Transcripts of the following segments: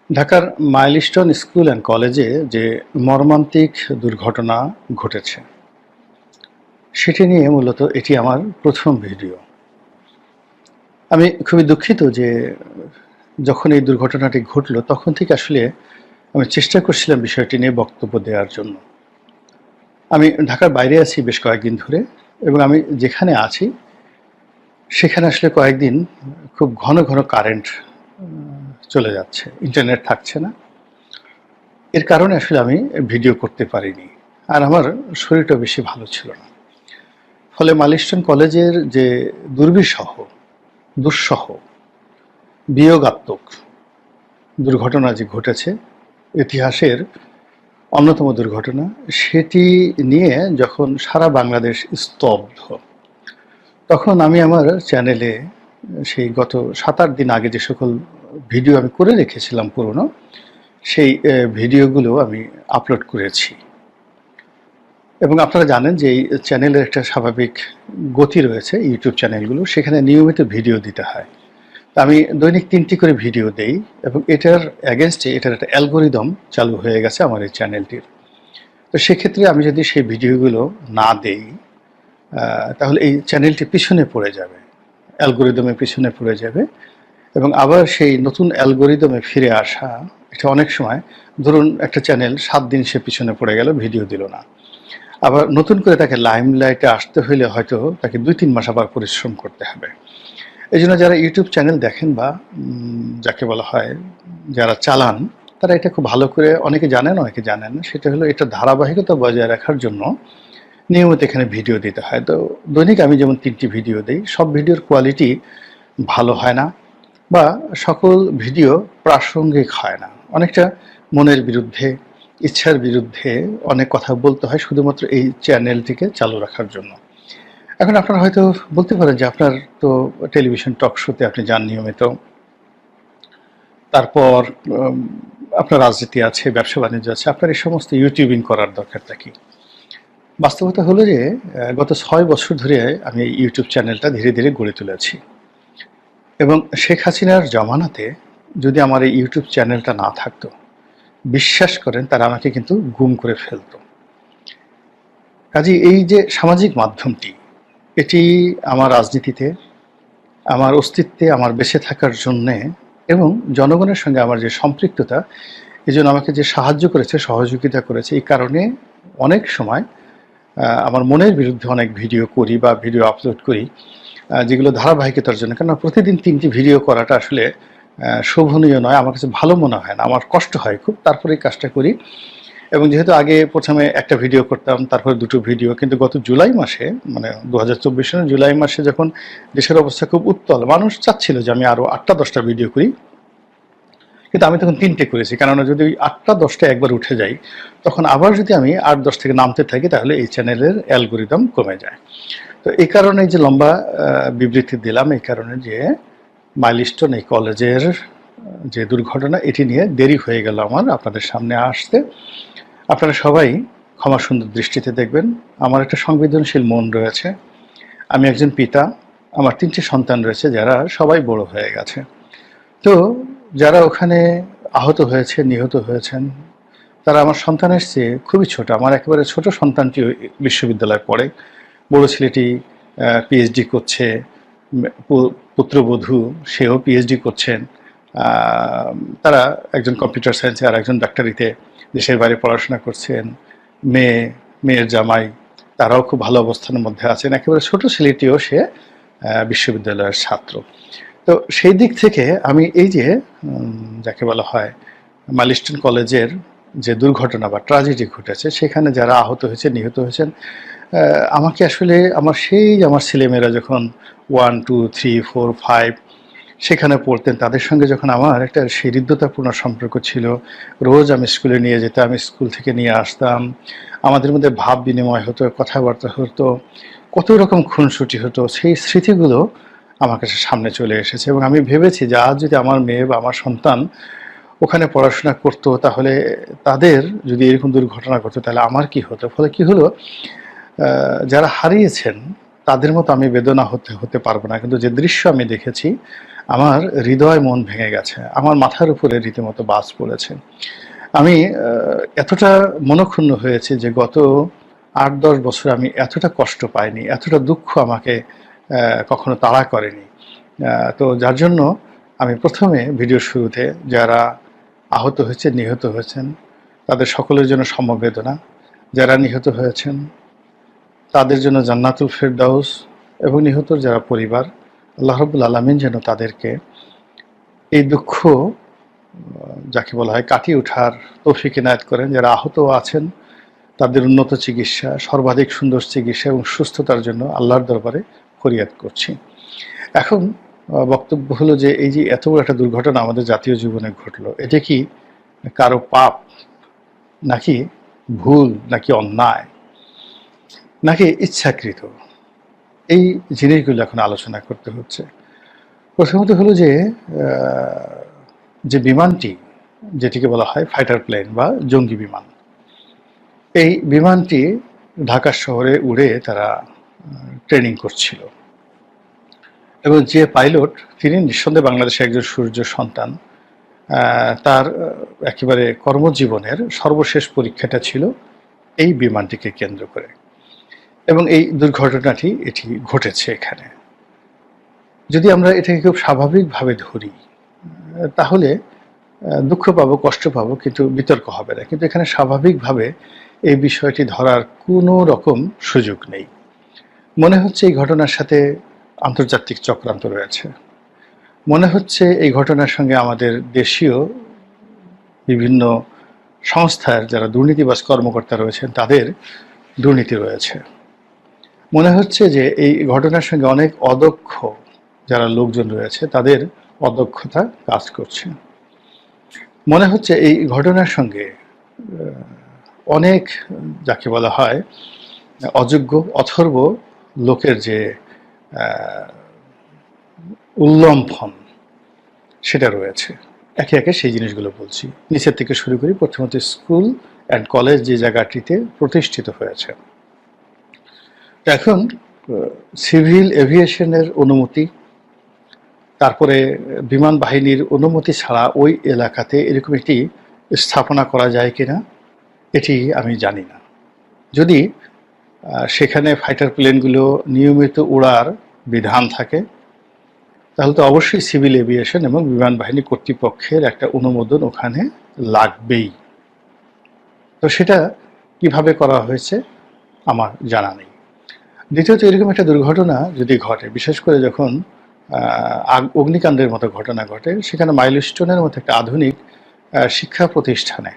ঢাকার milestone school and কলেজে যে মর্মান্তিক দুর্ঘটনা ঘটেছে সেটি নিয়ে মূলত এটি আমার প্রথম ভিডিও। আমি খুবই দুঃখিত যে যখন এই দুর্ঘটনাটি ঘটল তখন থেকে আসলে আমি চেষ্টা করছিলাম বিষয়টি নিয়ে বক্তব্য দেওয়ার জন্য। আমি ঢাকার বাইরে আছি বেশ কয়েকদিন ধরে, এবং আমি যেখানে আছি সেখানে আসলে কয়েকদিন খুব ঘন ঘন কারেন্ট চলে যাচ্ছে, ইন্টারনেট থাকছে না। এর কারণে আসলে আমি ভিডিও করতে পারিনি, আর আমার শরীরটা বেশি ভালো ছিল না। ফলে মাইলস্টোন কলেজের যে দুঃসহ বিয়োগাত্মক দুর্ঘটনা যে ঘটেছে, ইতিহাসের অন্যতম দুর্ঘটনা, সেটি নিয়ে যখন সারা বাংলাদেশ স্তব্ধ, তখন আমি আমার চ্যানেলে সেই গত 7-8 দিন আগে যে সকল ভিডিও আমি করে রেখেছিলাম পুরনো, সেই ভিডিওগুলো আমি আপলোড করেছি। এবং আপনারা জানেন যে এই চ্যানেলের একটা স্বাভাবিক গতি রয়েছে, ইউটিউব চ্যানেলগুলো সেখানে নিয়মিত ভিডিও দিতে হয়। আমি দৈনিক 3টি করে ভিডিও দেই, এবং এটার অ্যাগেনস্টে এটার একটা অ্যালগোরিদম চালু হয়ে গেছে আমার এই চ্যানেলটির। তো সেক্ষেত্রে আমি যদি সেই ভিডিওগুলো না দেই, তাহলে এই চ্যানেলটি পিছনে পড়ে যাবে, অ্যালগোরিদমের পিছনে পড়ে যাবে। এবং আবার সেই নতুন অ্যালগোরিদমে ফিরে আসা, এটা অনেক সময়, ধরুন একটা চ্যানেল 7 দিন সে পিছনে পড়ে গেল, ভিডিও দিল না, আবার নতুন করে তাকে লাইমলাইটে আসতে হইলে হয়তো তাকে 2-3 মাস আবার পরিশ্রম করতে হবে। এই জন্য যারা ইউটিউব চ্যানেল দেখেন বা যাকে বলা হয় যারা চালান, তারা এটা খুব ভালো করে, অনেকে জানেন অনেকে জানেন না, সেটা হলো এটা ধারাবাহিকতা বজায় রাখার জন্য নিয়মিত এখানে ভিডিও দিতে হয়। তো দৈনিক আমি যেমন 3টি ভিডিও দিই, সব ভিডিওর কোয়ালিটি ভালো হয় না, বা সকল ভিডিও প্রাসঙ্গিক হয় না। অনেকটা মনের বিরুদ্ধে, ইচ্ছার বিরুদ্ধে অনেক কথা বলতে হয় শুধুমাত্র এই চ্যানেলটিকে চালু রাখার জন্য। এখন আপনারা হয়তো বলতে পারেন যে আপনার তো টেলিভিশন টক শোতে আপনি যান নিয়মিত, তারপর আপনার রাজনীতি আছে, ব্যবসা বাণিজ্য আছে, আপনার এই সমস্ত ইউটিউবিং করার দরকারটা কি? বাস্তবতা হলো যে গত 6 বছর ধরে আমি এই ইউটিউব চ্যানেলটা ধীরে ধীরে গড়ে তুলেছি, এবং শেখ হাসিনার জমানাতে যদি আমার এই ইউটিউব চ্যানেলটা না থাকতো, বিশ্বাস করেন তারা আমাকে কিন্তু গুম করে ফেলতো। কাজেই এই যে সামাজিক মাধ্যমটি, এটি আমার রাজনীতিতে, আমার অস্তিত্বে, আমার বেঁচে থাকার জন্যে, এবং জনগণের সঙ্গে আমার যে সম্পৃক্ততা, এই জন্য আমাকে যে সাহায্য করেছে, সহযোগিতা করেছে, এই কারণে অনেক সময় আমার মনের বিরুদ্ধে অনেক ভিডিও করি বা ভিডিও আপলোড করি, যেগুলো ধারাবাহিকতার জন্য। কেননা প্রতিদিন 3টি ভিডিও করাটা আসলে শোভনীয় নয়, আমার কাছে ভালো মনে হয় না, আমার কষ্ট হয় খুব, তারপরে এই কাজটা করি। এবং যেহেতু আগে প্রথমে একটা ভিডিও করতাম, তারপরে 2টো ভিডিও, কিন্তু গত জুলাই মাসে, মানে 2024 সালের জুলাই মাসে যখন দেশের অবস্থা খুব উত্তাল, মানুষ চাচ্ছিল যে আমি আরও 8টা-10টা ভিডিও করি, কিন্তু আমি তখন 3টে করেছি। কেননা যদি ওই 8টা-10টা একবার উঠে যাই, তখন আবার যদি আমি 8-10 থেকে নামতে থাকি, তাহলে এই চ্যানেলের অ্যালগোরিদম কমে যায়। তো এই কারণে যে লম্বা বিবৃতি দিলাম, এই কারণে যে মাইলস্টোন এই কলেজের যে দুর্ঘটনা, এটি নিয়ে দেরি হয়ে গেল আমার আপনাদের সামনে আসতে। আপনারা সবাই ক্ষমা সুন্দর দৃষ্টিতে দেখবেন। আমার একটা সংবেদনশীল মন রয়েছে, আমি একজন পিতা, আমার 3টে সন্তান রয়েছে যারা সবাই বড় হয়ে গেছে। তো যারা ওখানে আহত হয়েছে, নিহত হয়েছেন, তারা আমার সন্তানের চেয়ে খুবই ছোট। আমার একেবারে ছোট সন্তানটি বিশ্ববিদ্যালয়ে পড়ে, বড় ছেলেটি পিএইচডি করছে, পুত্রবধূ সেও পিএইচডি করছেন। তারা একজন কম্পিউটার সায়েন্সে আর একজন ডাক্তারিতে দেশের বাইরে পড়াশোনা করছেন। মেয়ের জামাই, তারাও খুব ভালো অবস্থানের মধ্যে আছেন। একেবারে ছোট ছেলেটিও সে বিশ্ববিদ্যালয়ের ছাত্র। তো সেই দিক থেকে আমি এই যে যাকে বলা হয় মাইলস্টোন কলেজের যে দুর্ঘটনা বা ট্র্যাজেডি ঘটেছে, সেখানে যারা আহত হয়েছে, নিহত হয়েছেন, আমাকে আসলে আমার ছেলেমেয়েরা যখন 1, 2, 3, 4, 5 সেখানে পড়তেন, তাদের সঙ্গে যখন আমার একটা হৃদ্যতাপূর্ণ সম্পর্ক ছিল, রোজ আমি স্কুলে নিয়ে যেতাম, স্কুল থেকে নিয়ে আসতাম, আমাদের মধ্যে ভাব বিনিময় হতো, কথাবার্তা হতো, কত রকম খুনসুটি হতো, সেই স্মৃতিগুলো আমার কাছে সামনে চলে এসেছে। এবং আমি ভেবেছি যে আজ যদি আমার মেয়ে বা আমার সন্তান ওখানে পড়াশোনা করতো, তাহলে তাদের যদি এরকম দুর্ঘটনা ঘটতো, তাহলে আমার কি হতো। ফলে কি হলো, যারা হারিয়েছেন তাদের মতো আমি বেদনা হতে পারবো না, কিন্তু যে দৃশ্য আমি দেখেছি, আমার হৃদয় মন ভেঙে গেছে, আমার মাথার উপরে রীতিমতো বাজ পড়েছে। আমি এতটা মনক্ষুণ্ণ হয়েছি যে গত ৮-১০ বছর আমি এতটা কষ্ট পাইনি, এতটা দুঃখ আমাকে কখনো তাড়া করেনি। তো যার জন্য আমি প্রথমে ভিডিওর শুরুতে যারা আহত হয়েছেন, নিহত হয়েছেন, তাদের সকলের জন্য সমবেদনা। যারা নিহত হয়েছেন তাদের জন্য জান্নাতুল ফেরদাউস, এবং নিহতর যারা পরিবার, আল্লাহ রাব্বুল আলামিন যেন তাদেরকে এই দুঃখ যাকে বলা হয় কাটিয়ে ওঠার তৌফিক এনায়েত করেন। যারা আহত আছেন তাদের উন্নত চিকিৎসা, সর্বাধিক সুন্দর চিকিৎসা এবং সুস্থতার জন্য আল্লাহর দরবারে ফরিয়াদ করছি। এখন বক্তব্য হলো যে এই যে এত বড় একটা দুর্ঘটনা আমাদের জাতীয় জীবনে ঘটলো, এটা কি কারো পাপ, নাকি ভুল, নাকি অন্যায়, নাকি ইচ্ছাকৃত? এই জিনিসগুলো এখন আলোচনা করতে হচ্ছে। প্রথমত হলো যে যে বিমানটি, যেটিকে বলা হয় ফাইটার প্লেন বা জঙ্গি বিমান, এই বিমানটি ঢাকা শহরে উড়ে তারা ট্রেনিং করছিল, এবং যে পাইলট তিনি নিঃসন্দেহে বাংলাদেশের একজন সূর্য সন্তান। তার একেবারে কর্মজীবনের সর্বশেষ পরীক্ষাটা ছিল এই বিমানটিকে কেন্দ্র করে, এবং এই দুর্ঘটনাটি এটি ঘটেছে এখানে। যদি আমরা এটাকে খুব স্বাভাবিকভাবে ধরি তাহলে দুঃখ পাবো, কষ্ট পাবো, কিন্তু বিতর্ক হবে না। কিন্তু এখানে স্বাভাবিকভাবে এই বিষয়টি ধরার কোনো রকম সুযোগ নেই। মনে হচ্ছে এই ঘটনার সাথে আন্তর্জাতিক চক্রান্ত রয়েছে, মনে হচ্ছে এই ঘটনার সঙ্গে আমাদের দেশীয় বিভিন্ন সংস্থার যারা দুর্নীতিবাজ কর্মকর্তা রয়েছেন তাদের দুর্নীতি রয়েছে। মনে হচ্ছে যে এই ঘটনার সঙ্গে অনেক অদক্ষ যারা লোকজন রয়েছে তাদের অদক্ষতা কাজ করছে। মনে হচ্ছে এই ঘটনার সঙ্গে অনেক যাকে বলা হয় অযোগ্য অথর্ব লোকের যে উল্লম্ফন সেটা রয়েছে। একে একে সেই জিনিসগুলো বলছি, নিচের থেকে শুরু করি। প্রথমত স্কুল অ্যান্ড কলেজ যে জায়গাটিতে প্রতিষ্ঠিত হয়েছে, এখন সিভিল এভিয়েশনের অনুমতি, তারপরে বিমান বাহিনীর অনুমতি ছাড়া ওই এলাকাতে এরকম একটি স্থাপনা করা যায় কিনা এটি আমি জানি না। যদি সেখানে ফাইটার প্লেনগুলো নিয়মিত উড়ার বিধান থাকে তাহলে তো অবশ্যই সিভিল এভিয়েশন এবং বিমান বাহিনী কর্তৃপক্ষের একটা অনুমোদন ওখানে লাগবেই। তো সেটা কিভাবে করা হয়েছে আমার জানা নেই। দ্বিতীয়ত, এরকম একটা দুর্ঘটনা যদি ঘটে, বিশেষ করে যখন অগ্নিকাণ্ডের মতো ঘটনা ঘটে, সেখানে মাইলস্টোনের মতো একটা আধুনিক শিক্ষা প্রতিষ্ঠানে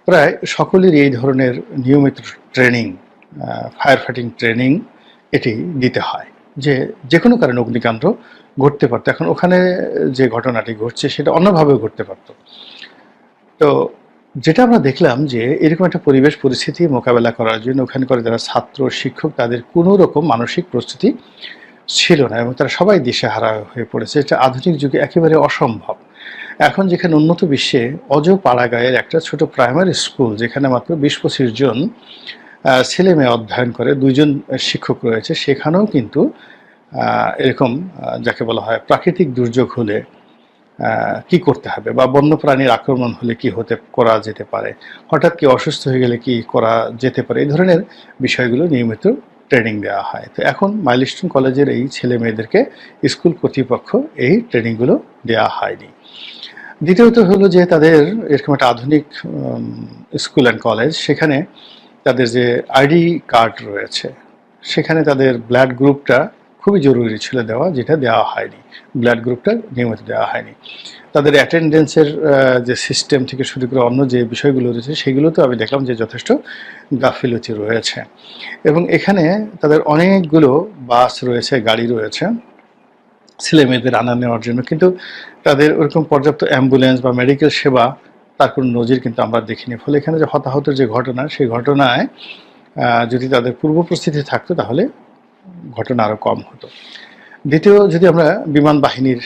প্রায় সকলেরই এই ধরনের নিয়মিত ট্রেনিং, ফায়ার ফাইটিং ট্রেনিং এটি দিতে হয়, যে কোনো কারণে অগ্নিকাণ্ড ঘটতে পারতো। এখন ওখানে যে ঘটনাটি ঘটছে সেটা অন্যভাবেও ঘটতে পারতো। তো যেটা আমরা দেখলাম যে এরকম একটা পরিবেশ পরিস্থিতি মোকাবেলা করার জন্য ওখানকার যারা ছাত্র শিক্ষক তাদের কোনো রকম মানসিক প্রস্তুতি ছিল না, এবং তারা সবাই দিশেহারা হয়ে পড়েছে। এটা আধুনিক যুগে একেবারে অসম্ভব। এখন যেখানে উন্নত বিশ্বে অজপাড়াগাঁয়ের একটা ছোট প্রাইমারি স্কুল, যেখানে মাত্র ২০-২৫ জন ছেলে মেয়ে অধ্যয়ন করে, ২ জন শিক্ষক রয়েছে, সেখানেও কিন্তু এরকম যাকে বলা হয় প্রাকৃতিক দুর্যোগ হলে কি করতে হবে, বা বন্যপ্রাণীর আক্রমণ হলে কি করা যেতে পারে, হঠাৎ কি অসুস্থ হয়ে গেলে কি করা যেতে পারে, এই ধরনের বিষয়গুলো নিয়মিত ট্রেনিং দেওয়া হয়। তো এখন মাইলস্টোন কলেজের এই ছেলে মেয়েদেরকে স্কুল কর্তৃপক্ষ এই ট্রেনিংগুলো দেওয়া হয়নি। দ্বিতীয়ত হলো যে তাদের এরকম একটা আধুনিক স্কুল অ্যান্ড কলেজ, সেখানে তাদের যে আইডি কার্ড রয়েছে সেখানে তাদের ব্লাড গ্রুপটা খুবই জরুরি ছিল দেওয়া, যেটা দেওয়া হয়নি। ব্লাড গ্রুপটা নিয়মিত দেওয়া হয়নি। তাদের অ্যাটেন্ডেন্সের যে সিস্টেম থেকে শুরু করে অন্য যে বিষয়গুলো রয়েছে সেগুলোতেও আমি দেখলাম যে যথেষ্ট গাফিলতি রয়েছে। এবং এখানে তাদের অনেকগুলো বাস রয়েছে, গাড়ি রয়েছে ছেলে মেয়েদের আনা নেওয়ার জন্য, কিন্তু তাদের ওরকম পর্যাপ্ত অ্যাম্বুলেন্স বা মেডিকেল সেবা তার কোনো নজির কিন্তু আমরা দেখিনি। ফলে এখানে যে হতাহতের যে ঘটনা, সেই ঘটনায় যদি তাদের পূর্ব প্রস্তুতি থাকতো তাহলে ঘটনা আরও কম হতো। দ্বিতীয়, যদি আমরা বিমান বাহিনীর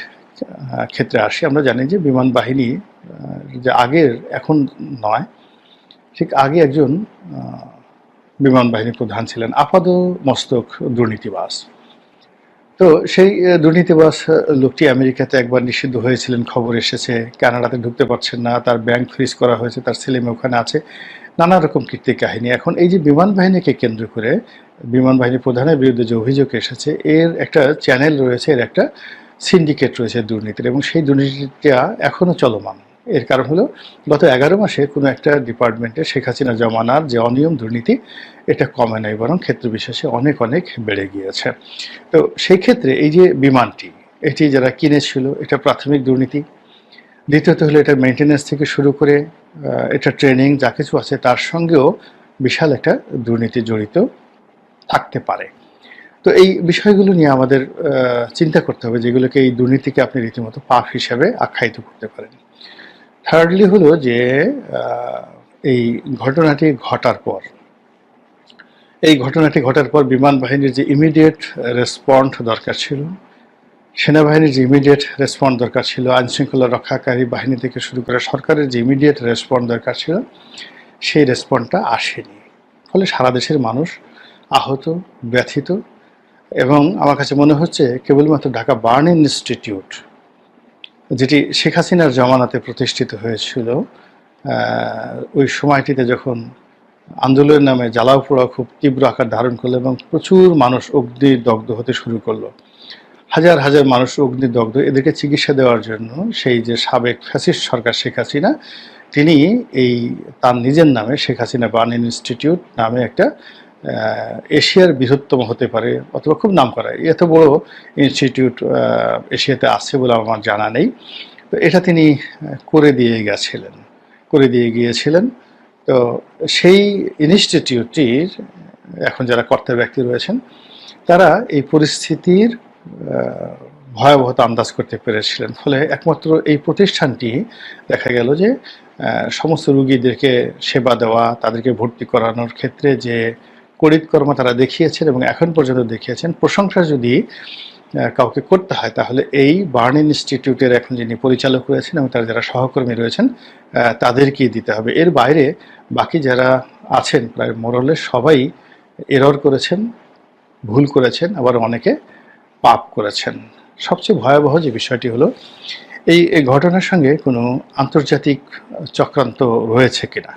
ক্ষেত্রে আসি, আমরা জানি যে বিমান বাহিনী যে আগের, এখন নয়, ঠিক আগে একজন বিমান বাহিনী প্রধান ছিলেন আপাদমস্তক দুর্নীতিবাজ। তো সেই দুর্নীতিবাজ লোকটি আমেরিকাতে একবার নিষিদ্ধ হয়েছিলেন, খবর এসেছে। কানাডাতে ঢুকতে পারছেন না, তার ব্যাংক ফ্রিজ করা হয়েছে, তার ছেলেমেয়ে ওখানে আছে। নানা রকম কীর্তি কাহিনী। এখন এই যে বিমান বাহিনীকে কেন্দ্র করে বিমান বাহিনী প্রধানের বিরুদ্ধে যে অভিযোগ এসেছে, এর একটা চ্যানেল রয়েছে, এর একটা সিন্ডিকেট রয়েছে দুর্নীতির, এবং সেই দুর্নীতিটা এখনও চলমান। এর কারণ হলো গত 11 মাসে কোনো একটা ডিপার্টমেন্টে শেখ হাসিনা জমানার যে অনিয়ম দুর্নীতি, এটা কমে নাই, বরং ক্ষেত্র বিশেষে অনেক অনেক বেড়ে গিয়েছে। তো সেই ক্ষেত্রে এই যে বিমানটি, এটি যারা কিনেছিল, এটা প্রাথমিক দুর্নীতি। দ্বিতীয়ত হলো এটার মেনটেন্যান্স থেকে শুরু করে এটা ট্রেনিং যা কিছু আছে, তার সঙ্গেও বিশাল একটা দুর্নীতি জড়িত থাকতে পারে। তো এই বিষয়গুলো নিয়ে আমাদের চিন্তা করতে হবে, যেগুলোকে এই দুর্নীতিকে আপনি রীতিমতো পাপ হিসাবে আখ্যায়িত করতে পারেন। থার্ডলি হলো যে এই ঘটনাটি ঘটার পর বিমান বাহিনীর যে ইমিডিয়েট রেসপন্ড দরকার ছিল, সেনাবাহিনীর যে ইমিডিয়েট রেসপন্ড দরকার ছিল, আইনশৃঙ্খলা রক্ষাকারী বাহিনী থেকে শুরু করে সরকারের যে ইমিডিয়েট রেসপন্ড দরকার ছিল, সেই রেসপন্ডটা আসেনি। ফলে সারা দেশের মানুষ আহত, ব্যথিত, এবং আমার কাছে মনে হচ্ছে কেবলমাত্র ঢাকা বার্ন ইনস্টিটিউট, যেটি শেখ হাসিনার জমানাতে প্রতিষ্ঠিত হয়েছিল, ওই সময়টিতে যখন আন্দোলনের নামে জ্বালাও পোড়াও খুব তীব্র আকার ধারণ করলো এবং প্রচুর মানুষ অগ্নিদগ্ধ হতে শুরু করলো, হাজার হাজার মানুষ অগ্নিদগ্ধ, এদেরকে চিকিৎসা দেওয়ার জন্য সেই যে সাবেক ফ্যাসিস্ট সরকার শেখ হাসিনা, তিনি এই তার নিজের নামে শেখ হাসিনা বার্ন ইনস্টিটিউট নামে একটা এশিয়ার বৃহত্তম হতে পারে অথবা খুব নাম করা এত বড় ইনস্টিটিউট এশিয়াতে আছে বলে আমার জানা নেই। তো এটা তিনি করে দিয়ে গিয়েছিলেন। তো সেই ইনস্টিটিউটটির এখন যারা কর্তা ব্যক্তি রয়েছেন, তারা এই পরিস্থিতির ভয়াবহতা আন্দাজ করতে পেরেছিলেন। ফলে একমাত্র এই প্রতিষ্ঠানটি দেখা গেল যে সমস্ত রুগীদেরকে সেবা দেওয়া, তাদেরকে ভর্তি করানোর ক্ষেত্রে যে করিতকর্ম তারা দেখিয়েছেন এবং এখন পর্যন্ত দেখিয়েছেন, প্রশংসা যদি কাউকে করতে হয় তাহলে এই বার্ন ইনস্টিটিউটের এখন যিনি পরিচালক রয়েছেন এবং তার যারা সহকর্মী রয়েছেন, তাদেরকেই দিতে হবে। এর বাইরে বাকি যারা আছেন প্রায় মোরলে সবাই এরর করেছেন, ভুল করেছেন, আবার অনেকে পাপ করেছেন। সবচেয়ে ভয়াবহ যে বিষয়টি হলো, এই ঘটনার সঙ্গে কোনো আন্তর্জাতিক চক্রান্ত রয়েছে কিনা।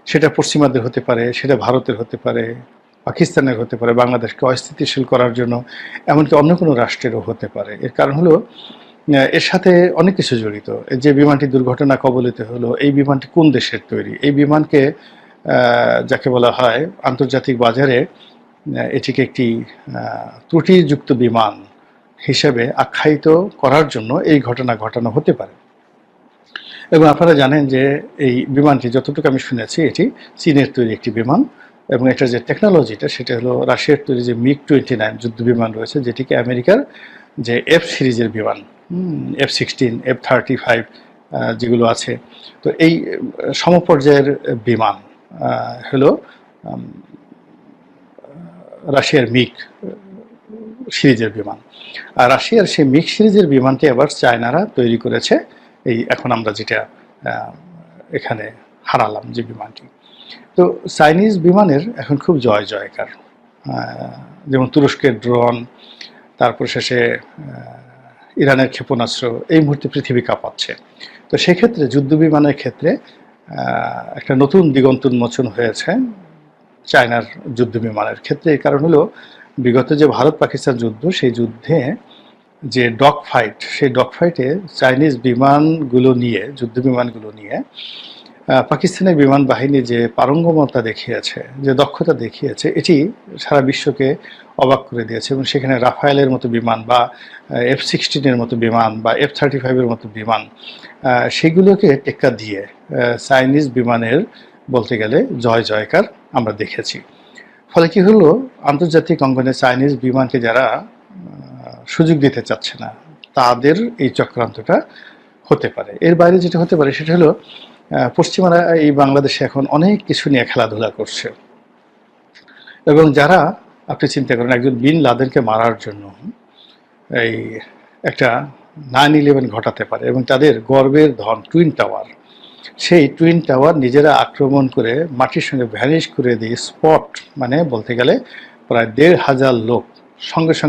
সেটা পশ্চিমাদের হতে পারে, সেটা ভারতের হতে পারে, পাকিস্তানের হতে পারে, বাংলাদেশকে অস্থিতিশীল করার জন্য, এমনকি অন্য কোনো রাষ্ট্রেরও হতে পারে। এর কারণ হলো এর সাথে অনেক কিছু জড়িত। যে বিমানটি দুর্ঘটনা কবলিত হলো, এই বিমানটি কোন দেশের তৈরি, এই বিমানকে যাকে বলা হয় আন্তর্জাতিক বাজারে এটিকে একটি ত্রুটিযুক্ত বিমান হিসেবে আখ্যায়িত করার জন্য এই ঘটনা ঘটানো হতে পারে। এবং আপনারা জানেন যে এই বিমানটি, যতটুকু আমি শুনেছি, এটি চীনের তৈরি একটি বিমান, এবং এটার যে টেকনোলজিটা সেটা হলো রাশিয়ার তৈরি যে MiG-29 যুদ্ধ বিমান রয়েছে, যেটিকে আমেরিকার যে F সিরিজের বিমান, F-16, F-35 যেগুলো আছে, তো এই সমপর্যায়ের বিমান হলো রাশিয়ার মিগ সিরিজের বিমান। আর রাশিয়ার সেই মিগ সিরিজের বিমানটি আবার চায়নারা তৈরি করেছে, এই এখন আমরা যেটা এখানে হারালাম যে বিমানটি। তো চাইনিজ বিমানের এখন খুব জয় জয়কার, যেমন তুরস্কের ড্রোন, তারপর শেষে ইরানের ক্ষেপণাস্ত্র, এই মুহূর্তে পৃথিবী কাঁপাচ্ছে। তো সেক্ষেত্রে যুদ্ধ বিমানের ক্ষেত্রে একটা নতুন দিগন্ত উন্মোচন হয়েছে চায়নার যুদ্ধ বিমানের ক্ষেত্রে। এই কারণ হলো বিগত যে ভারত পাকিস্তান যুদ্ধ, সেই যুদ্ধে যে ডগ ফাইট, সেই ডগ ফাইটে চাইনিজ বিমানগুলো নিয়ে, যুদ্ধ বিমানগুলো নিয়ে পাকিস্তানের বিমান বাহিনী যে পারঙ্গমতা দেখিয়েছে, যে দক্ষতা দেখিয়েছে, এটি সারা বিশ্বকে অবাক করে দিয়েছে। এবং সেখানে রাফায়েলের মতো বিমান বা F-16 মতো বিমান বা F-35 মতো বিমান, সেগুলোকে টেক্কা দিয়ে চাইনিজ বিমানের বলতে গেলে জয় জয়কার আমরা দেখেছি। ফলে কি হলো, আন্তর্জাতিক অঙ্গনে চাইনিজ বিমানকে যারা সুযোগ দিতে চাচ্ছে না, তাদের এই চক্রান্তটা হতে পারে। এর বাইরে যেটা হতে পারে সেটা হলো, পশ্চিমারা এই বাংলাদেশে এখন অনেক কিছু নিয়ে খেলাধুলা করছে, এবং যারা, আপনি চিন্তা করেন, একজন বিন লাদেনকে মারার জন্য এই একটা 9/11 ঘটাতে পারে, এবং তাদের গর্বের ধন টুইন টাওয়ার, সেই টুইন টাওয়ার নিজেরা আক্রমণ করে মাটির সঙ্গে ভ্যানিশ করে দিয়ে স্পট, মানে বলতে গেলে প্রায় 1,500 লোক সঙ্গে সঙ্গে